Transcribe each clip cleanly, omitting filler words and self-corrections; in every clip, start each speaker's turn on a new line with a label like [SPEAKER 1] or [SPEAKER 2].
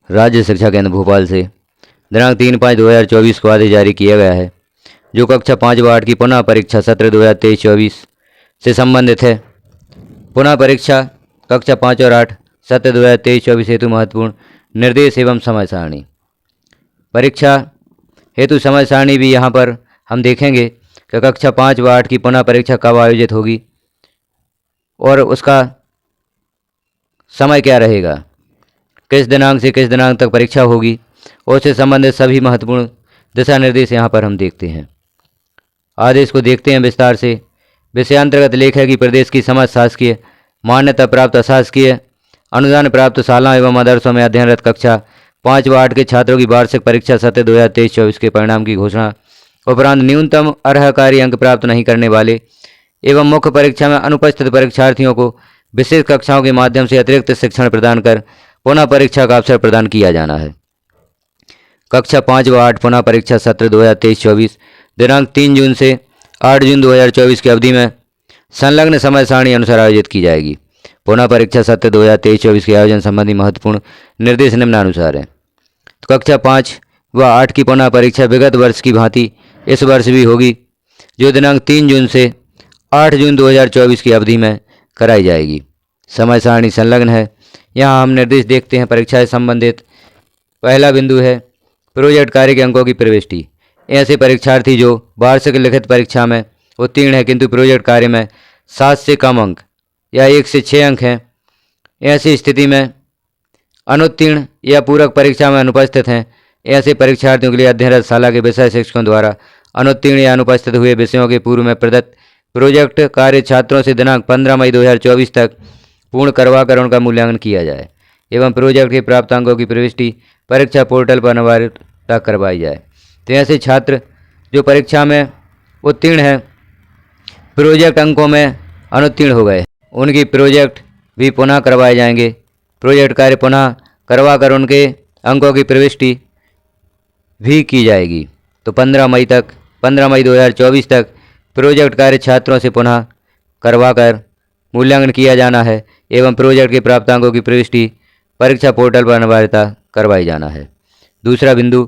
[SPEAKER 1] राज्य शिक्षा केंद्र भोपाल से दिनांक 3/5/2024 को आदेश जारी किया गया है, जो कक्षा 5 व 8 की पुनः परीक्षा सत्र 2023-24 से संबंधित है। पुनः परीक्षा कक्षा 5 और 8 सत्र 2023-24 हेतु महत्वपूर्ण निर्देश एवं समय सारणी। परीक्षा हेतु समय सारणी भी यहाँ पर हम देखेंगे कि कक्षा 5 व 8 की पुनः परीक्षा कब आयोजित होगी और उसका समय क्या रहेगा, किस दिनांक से किस दिनांक तक परीक्षा होगी, और उससे संबंधित सभी महत्वपूर्ण दिशा निर्देश यहाँ पर हम देखते हैं। आदेश को देखते हैं विस्तार से। विषयांतर्गत लेख है कि प्रदेश की समस्त शासकीय मान्यता प्राप्त अशासकीय अनुदान प्राप्त शालाओं एवं मदरसों में अध्ययनरत कक्षा 5 व 8 के छात्रों की वार्षिक परीक्षा सत्र 2023-24 के परिणाम की घोषणा उपरांत न्यूनतम अर्हकारी अंक प्राप्त नहीं करने वाले एवं मुख्य परीक्षा में अनुपस्थित परीक्षार्थियों को विशेष कक्षाओं के माध्यम से अतिरिक्त शिक्षण प्रदान कर पुनः परीक्षा का अवसर प्रदान किया जाना है। कक्षा 5 व 8 पुनः परीक्षा सत्र 2023-24 दिनांक 3 जून से 8 जून 2024 की अवधि में संलग्न समय सारणी अनुसार आयोजित की जाएगी। पुनः परीक्षा सत्र 2023-24 के आयोजन संबंधी महत्वपूर्ण निर्देश निम्नानुसार हैं। कक्षा 5 व 8 की पुनः परीक्षा विगत वर्ष की भांति इस वर्ष भी होगी, जो दिनांक 3 जून से 8 जून 2024 की अवधि में कराई जाएगी। समय सारणी संलग्न है। यहाँ हम निर्देश देखते हैं। परीक्षा से संबंधित पहला बिंदु है प्रोजेक्ट कार्य के अंकों की प्रविष्टि। ऐसे परीक्षार्थी जो वार्षिक लिखित परीक्षा में उत्तीर्ण है किंतु प्रोजेक्ट कार्य में 7 से कम अंक या 1 से 6 अंक हैं, ऐसी स्थिति में अनुत्तीर्ण या पूरक परीक्षा में अनुपस्थित हैं, ऐसे परीक्षार्थियों के लिए अध्ययनरत शाला के विषय शिक्षकों द्वारा अनुत्तीर्ण या अनुपस्थित हुए विषयों के पूर्व में प्रदत्त प्रोजेक्ट कार्य छात्रों से दिनांक 15 मई 2024 तक पूर्ण करवाकर उनका मूल्यांकन किया जाए एवं प्रोजेक्ट के प्राप्त अंकों की प्रविष्टि परीक्षा पोर्टल पर अनिवार्यता करवाई जाए। तो ऐसे छात्र जो परीक्षा में उत्तीर्ण हैं, प्रोजेक्ट अंकों में अनुत्तीर्ण हो गए, उनकी प्रोजेक्ट भी पुनः करवाए जाएंगे। प्रोजेक्ट कार्य पुनः करवा कर उनके अंकों की प्रविष्टि भी की जाएगी। तो 15 मई 2024 तक प्रोजेक्ट कार्य छात्रों से पुनः करवाकर मूल्यांकन किया जाना है एवं प्रोजेक्ट के प्राप्त अंकों की प्रविष्टि परीक्षा पोर्टल पर अनिवार्यता करवाई जाना है। दूसरा बिंदु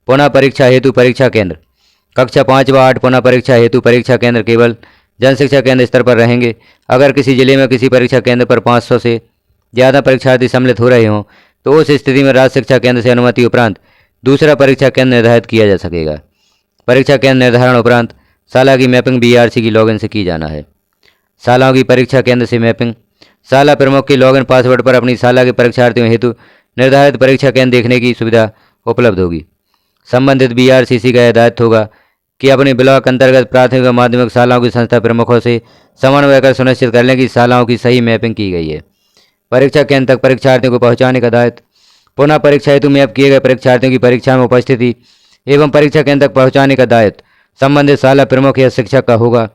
[SPEAKER 1] पुनः परीक्षा हेतु परीक्षा केंद्र। कक्षा 5 व 8 पुनः परीक्षा हेतु परीक्षा केंद्र केवल जनशिक्षा केंद्र स्तर पर रहेंगे। अगर किसी जिले में किसी परीक्षा केंद्र पर 500 से ज़्यादा परीक्षार्थी सम्मिलित हो रहे हों तो उस स्थिति में राज्य शिक्षा केंद्र से अनुमति उपरांत दूसरा परीक्षा केंद्र निर्धारित किया जा सकेगा। परीक्षा केंद्र निर्धारण उपरांत शाला की मैपिंग BRC की लॉगिन से की जाना है। शालाओं की परीक्षा केंद्र से मैपिंग। शाला प्रमुख के लॉगिन पासवर्ड पर अपनी शाला के परीक्षार्थियों हेतु निर्धारित परीक्षा केंद्र देखने की सुविधा उपलब्ध होगी। संबंधित BRCC का यह दायित्व होगा कि अपने ब्लॉक अंतर्गत प्राथमिक व माध्यमिक शालाओं की संस्था प्रमुखों से समन्वय कर सुनिश्चित कर लें कि शालाओं की सही मैपिंग की गई है। परीक्षा केंद्र तक परीक्षार्थियों को पहुंचाने का दायित्व पुनः परीक्षा हेतु मैप किए गए परीक्षार्थियों की परीक्षा में उपस्थिति एवं परीक्षा केंद्र तक पहुंचाने का दायित्व संबंधित शाला प्रमुख या शिक्षक का होगा।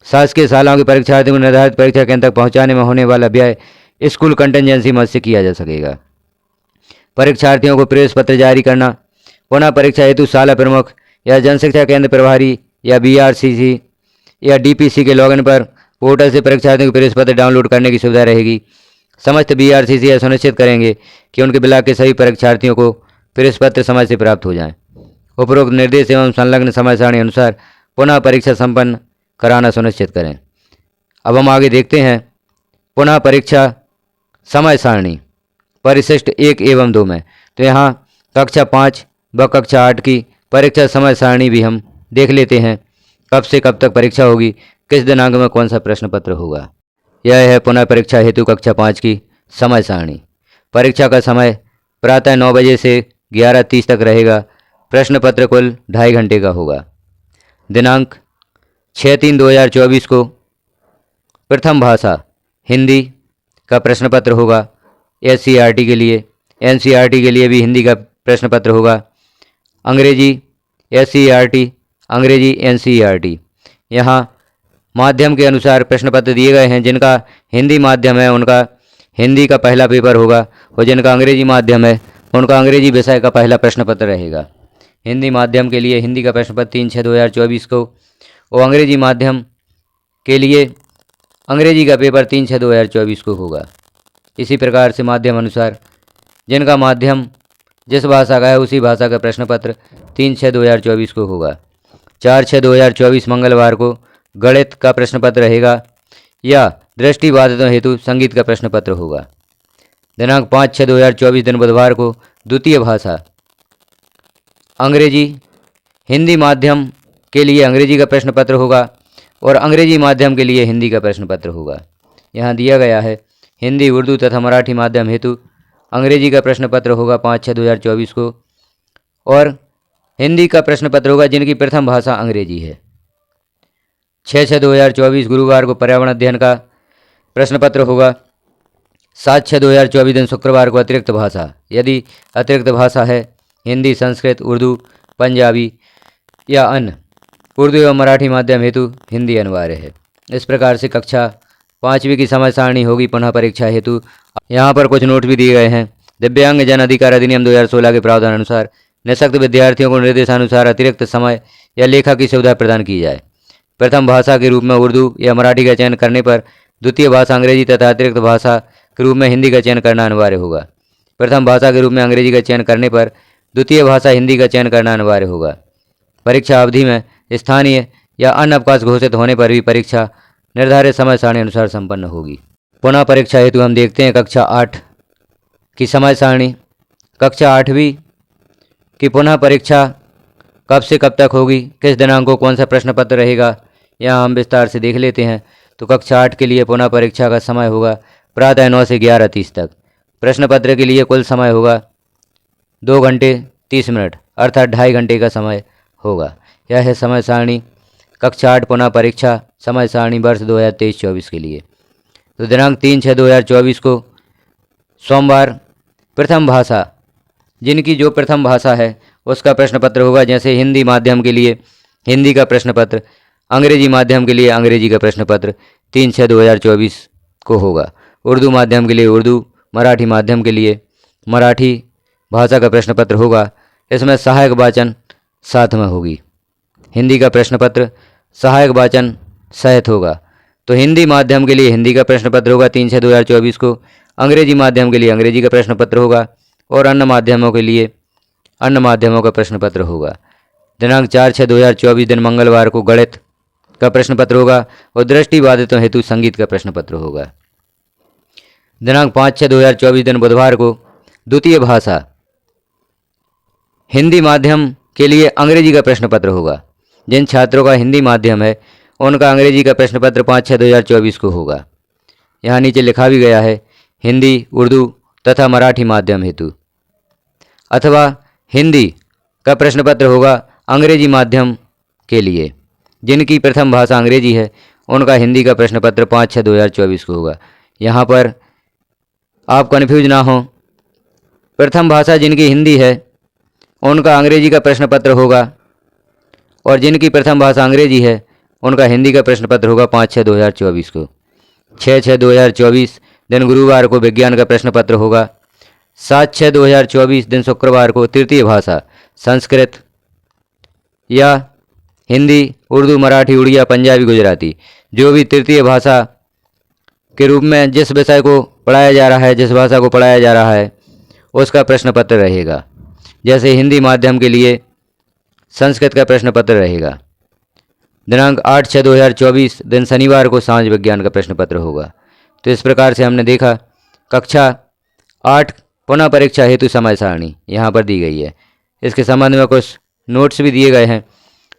[SPEAKER 1] शासकीय शालाओं के परीक्षार्थियों को निर्धारित परीक्षा केंद्र तक पहुंचाने में होने वाला व्यय स्कूल कंटिजेंसी मद से किया जा सकेगा। परीक्षार्थियों को प्रवेश पत्र जारी करना। पुनः परीक्षा हेतु शाला प्रमुख या जनशिक्षा केंद्र प्रभारी या BRCC या DPC के लॉगिन पर पोर्टल से परीक्षार्थियों के प्रवेश पत्र डाउनलोड करने की सुविधा रहेगी। समस्त BRCC यह सुनिश्चित करेंगे कि उनके ब्लॉक के सभी परीक्षार्थियों को प्रवेश पत्र समय से प्राप्त हो जाएं। उपरोक्त निर्देश एवं संलग्न समय सारणी अनुसार पुनः परीक्षा संपन्न कराना सुनिश्चित करें। अब हम आगे देखते हैं पुनः परीक्षा समय सारणी परिशिष्ट 1 एवं 2 में। तो यहाँ कक्षा 5 व कक्षा 8 की परीक्षा समय सारणी भी हम देख लेते हैं। कब से कब तक परीक्षा होगी, किस दिनांक में कौन सा प्रश्न पत्र होगा। यह है पुनः परीक्षा हेतु कक्षा 5 की समय सारणी। परीक्षा का समय प्रातः 9 बजे से 11:30 तक रहेगा। प्रश्न पत्र कुल 2.5 घंटे का होगा। दिनांक 6/3/2024 को प्रथम भाषा हिंदी का प्रश्न पत्र होगा। SCERT के लिए, NCERT के लिए भी हिंदी का प्रश्न पत्र होगा। अंग्रेजी SCERT, अंग्रेजी NCERT। यहाँ माध्यम के अनुसार प्रश्न पत्र दिए गए हैं। जिनका हिंदी माध्यम है उनका हिंदी का पहला पेपर होगा और जिनका अंग्रेजी माध्यम है उनका अंग्रेजी विषय का पहला प्रश्न पत्र रहेगा। हिंदी माध्यम के लिए हिंदी का प्रश्न पत्र 3/6/2024 को और अंग्रेजी माध्यम के लिए अंग्रेजी का पेपर 3/6/2024 को होगा। इसी प्रकार से माध्यम अनुसार जिनका माध्यम जिस भाषा का है उसी भाषा का प्रश्न पत्र 3/6/2024 को होगा। 4/6/2024 मंगलवार को गणित का प्रश्न पत्र रहेगा या दृष्टिबाधितों हेतु संगीत का प्रश्न पत्र होगा। दिनांक 5/6/2024 दिन बुधवार को द्वितीय भाषा अंग्रेजी, हिंदी माध्यम के लिए अंग्रेजी का प्रश्न पत्र होगा और अंग्रेजी माध्यम के लिए हिंदी का प्रश्न पत्र होगा। यहाँ दिया गया है हिंदी, उर्दू तथा मराठी माध्यम हेतु अंग्रेजी का प्रश्न पत्र होगा 5/6/2024 को और हिंदी का प्रश्न पत्र होगा जिनकी प्रथम भाषा अंग्रेजी है। 6/6/2024 गुरुवार को पर्यावरण अध्ययन का प्रश्न पत्र होगा। 7/6/2024 दिन शुक्रवार को अतिरिक्त भाषा, यदि अतिरिक्त भाषा है हिंदी, संस्कृत, उर्दू, पंजाबी या अन्य, उर्दू एवं मराठी माध्यम हेतु हिंदी अनिवार्य है। इस प्रकार से कक्षा 5वीं की समय सारणी होगी पुनः परीक्षा हेतु। यहाँ पर कुछ नोट भी दिए गए हैं। दिव्यांग जन अधिकार अधिनियम 2016 के प्रावधान अनुसार निःशक्त विद्यार्थियों को निर्देशानुसार अतिरिक्त समय या लेखा की सुविधा प्रदान की जाए। प्रथम भाषा के रूप में उर्दू या मराठी का चयन करने पर द्वितीय भाषा अंग्रेजी तथा अतिरिक्त भाषा के रूप में हिंदी का चयन करना अनिवार्य होगा। प्रथम भाषा के रूप में अंग्रेजी का चयन करने पर द्वितीय भाषा हिंदी का चयन करना अनिवार्य होगा। परीक्षा अवधि में स्थानीय या अन्य अवकाश घोषित होने पर भी परीक्षा निर्धारित समय सारणी अनुसार संपन्न होगी। पुनः परीक्षा हेतु हम देखते हैं कक्षा 8 की समय सारणी। कक्षा 8वीं की पुनः परीक्षा कब से कब तक होगी, किस दिनांक को कौन सा प्रश्न पत्र रहेगा, यहाँ हम विस्तार से देख लेते हैं। तो कक्षा 8 के लिए पुनः परीक्षा का समय होगा प्रातः 9 से 11:30 तक। प्रश्न पत्र के लिए कुल समय होगा 2 घंटे 30 मिनट अर्थात 2.5 घंटे का समय होगा। यह है समय सारणी कक्षा 8 पुनः परीक्षा समय सारणी वर्ष 2023-24 के लिए। तो दिनांक 3/6/2024 को सोमवार प्रथम भाषा, जिनकी जो प्रथम भाषा है उसका प्रश्न पत्र होगा। जैसे हिंदी माध्यम के लिए हिंदी का प्रश्न पत्र, अंग्रेजी माध्यम के लिए अंग्रेजी का प्रश्न पत्र 3/6/2024 को होगा। उर्दू माध्यम के लिए उर्दू, मराठी माध्यम के लिए मराठी भाषा का प्रश्न पत्र होगा। इसमें सहायक वाचन साथ में होगी। हिंदी का प्रश्न पत्र सहायक वाचन सहित होगा। तो हिंदी माध्यम के लिए हिंदी का प्रश्न पत्र होगा 3/6/2024 को। अंग्रेजी माध्यम के लिए अंग्रेजी का प्रश्न पत्र होगा और अन्य माध्यमों के लिए अन्य माध्यमों का प्रश्न पत्र होगा। दिनांक 4/6/2024 दिन मंगलवार को गणित का प्रश्न पत्र होगा और दृष्टिबाधितों हेतु संगीत का प्रश्न पत्र होगा। दिनांक 5/6/2024 दिन बुधवार को द्वितीय भाषा हिंदी माध्यम के लिए अंग्रेजी का प्रश्न पत्र होगा। जिन छात्रों का हिंदी माध्यम है उनका अंग्रेजी का प्रश्न पत्र 5/6/2024 को होगा। यहाँ नीचे लिखा भी गया है हिंदी, उर्दू तथा मराठी माध्यम हेतु, अथवा हिंदी का प्रश्न पत्र होगा अंग्रेजी माध्यम के लिए। जिनकी प्रथम भाषा अंग्रेजी है उनका हिंदी का प्रश्न पत्र 5/6/2024 को होगा। यहाँ पर आप कन्फ्यूज ना हो, प्रथम भाषा जिनकी हिंदी है उनका अंग्रेजी का प्रश्न पत्र होगा और जिनकी प्रथम भाषा अंग्रेजी है उनका हिंदी का प्रश्न पत्र होगा 5/6/2024 को। 6/6/2024 दिन गुरुवार को विज्ञान का प्रश्न पत्र होगा। 7/6/2024 दिन शुक्रवार को तृतीय भाषा संस्कृत या हिंदी, उर्दू, मराठी, उड़िया, पंजाबी, गुजराती, जो भी तृतीय भाषा के रूप में जिस विषय को पढ़ाया जा रहा है, जिस भाषा को पढ़ाया जा रहा है उसका प्रश्न पत्र रहेगा। जैसे हिंदी माध्यम के लिए संस्कृत का प्रश्न पत्र रहेगा। दिनांक 8/6/2024 दिन शनिवार को समाज विज्ञान का प्रश्न पत्र होगा। तो इस प्रकार से हमने देखा कक्षा 8 पुनः परीक्षा हेतु समय सारणी यहाँ पर दी गई है। इसके संबंध में कुछ नोट्स भी दिए गए हैं।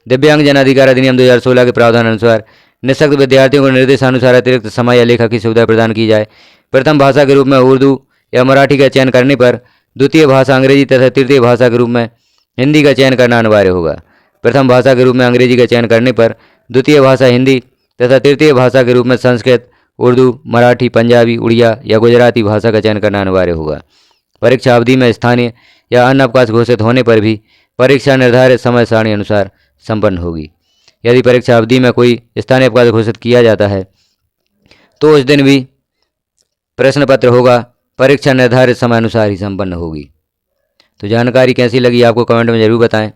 [SPEAKER 1] दिव्यांग जन अधिकार अधिनियम 2016 के प्रावधान अनुसार निःशक्त विद्यार्थियों को निर्देशानुसार अतिरिक्त समय या लेखा की सुविधा प्रदान की जाए। प्रथम भाषा के रूप में उर्दू या मराठी का चयन करने पर द्वितीय भाषा अंग्रेजी तथा तृतीय भाषा के रूप में हिंदी का चयन करना अनिवार्य होगा। प्रथम भाषा के रूप में अंग्रेजी का चयन करने पर द्वितीय भाषा हिंदी तथा तृतीय भाषा के रूप में संस्कृत, उर्दू, मराठी, पंजाबी, उड़िया या गुजराती भाषा का चयन करना अनिवार्य होगा। परीक्षा अवधि में स्थानीय या अन्य अवकाश घोषित होने पर भी परीक्षा निर्धारित समय सारणी अनुसार संपन्न होगी। यदि परीक्षा अवधि में कोई स्थानीय अवकाश घोषित किया जाता है तो उस दिन भी प्रश्न पत्र होगा, परीक्षा निर्धारित समय अनुसार ही संपन्न होगी। तो जानकारी कैसी लगी आपको कमेंट में ज़रूर बताएं।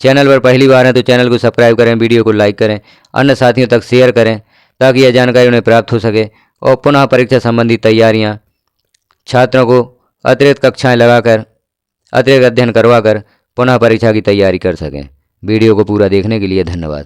[SPEAKER 1] चैनल पर पहली बार हैं तो चैनल को सब्सक्राइब करें, वीडियो को लाइक करें, अन्य साथियों तक शेयर करें ताकि यह जानकारी उन्हें प्राप्त हो सके और पुनः परीक्षा संबंधी तैयारियां छात्रों को अतिरिक्त कक्षाएं लगाकर अतिरिक्त अध्ययन करवा कर पुनः परीक्षा की तैयारी कर सकें। वीडियो को पूरा देखने के लिए धन्यवाद।